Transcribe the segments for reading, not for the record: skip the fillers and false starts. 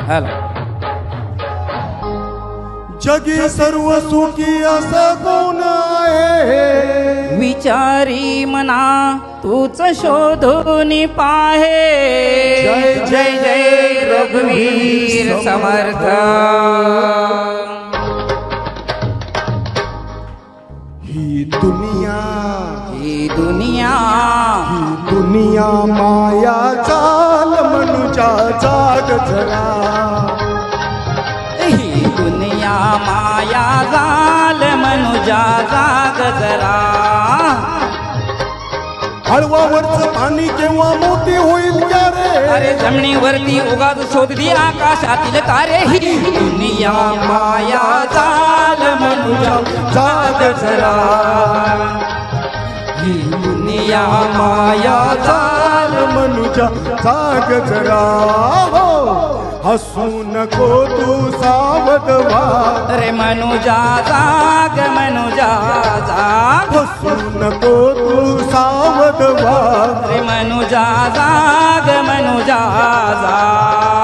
Hello. जगी सर्व सुखी असं कोण आहे विचारी मना तूच शोधून पाहे. जय जय जय रघुवीर समर्थ. ही दुनिया ही दुनिया ही दुनिया माया चाल मनुजा जाग जरा. ही दुनिया माया जाल मनुजा जाग जरा. हळवावरचं पाणी केव्हा मोठी होईल क्या रे. अरे जमिनीवरती उगाच शोधली आकाशातील तारे. ही दुनिया माया जाल मनुजा जाग जरा. ही दुनिया माया जाल मनुजा जाग जरा. हो हसू नको तू सावध व्हा. रे मनुजा जाग मनुजा जाग. हसू नको तू सावध व्हा. रे मनुजा जाग मनुजा जाग.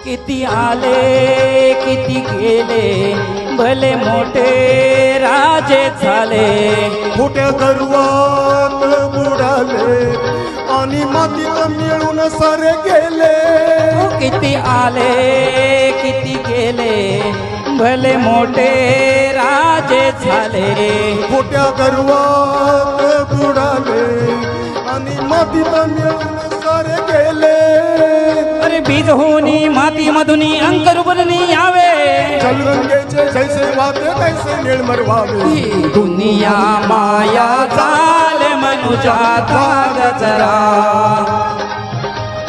किती आले किती गेले भले मोठे राजे झाले. खोट्या गर्वात बुडाले आणि मातीत मिळून सारे गेले. किती आले किती गेले भले मोठे राजे झाले. खोट्या गर्वात बुडाले आणि मातीत मिळून सारे गेले. अरे बीज होनी माती मधुनी अंकर बननी यावे. चलगंगेचे जैसे वाते तैसे निर्मळ व्हावे. ही दुनिया माया जाल मनुजा जाग जरा.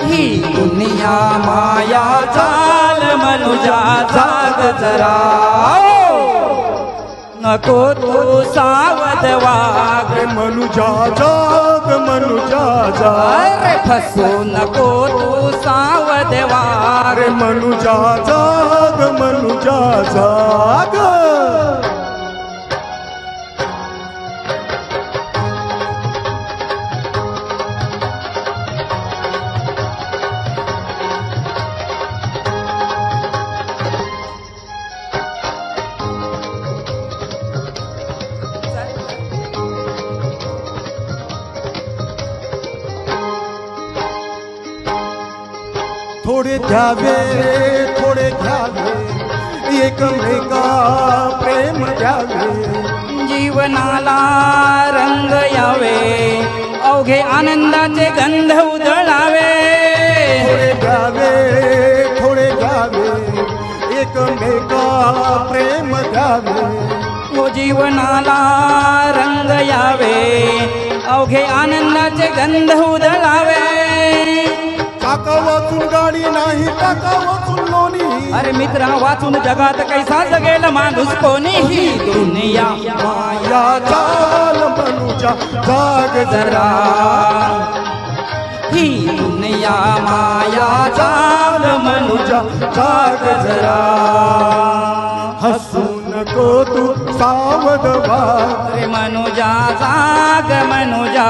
ही दुनिया माया जाल मनुजा जाग जरा. नको तू सावध वाग. मनुजा जाग मनुजा जाग. अरे फसू नको तू सावध वाग. मनुजा जाग मनुजा जाग. थोडे द्यावे थोडे घ्यावे एकमेका प्रेम द्यावे. जीवनाला रंग यावे अवघे आनंदाचे गंध उधळावे. थोडे द्यावे थोडे घ्यावे एकमेका प्रेम द्यावे. हो जीवनाला रंग यावे अवघे आनंदाचे गंध उधळावे. टाका वाचून गाडी नाही टाका वाचून लोणी. अरे मित्रा वाचून जगात कैसा जगेल माणूस कोणी. ही दुनिया माया चाल मनुजा जाग जरा. ही दुनिया माया जाल मनुजा जाग जरा. हसू नको तू सावध व्हा. रे मनुजा जाग मनुजा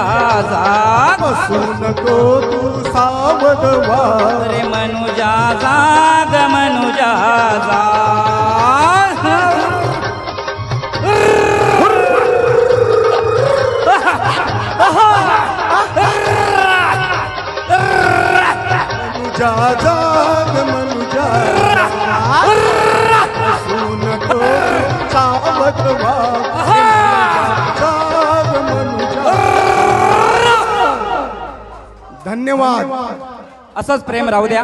जाग. हसू नको तू सावध व्हा. रे मनुजा जाग मनुजा जाग. मनुजा जाग मनुजा हसू नको सावध व्हा. जाग मनुजा. धन्यवाद. असंच प्रेम राहू द्या.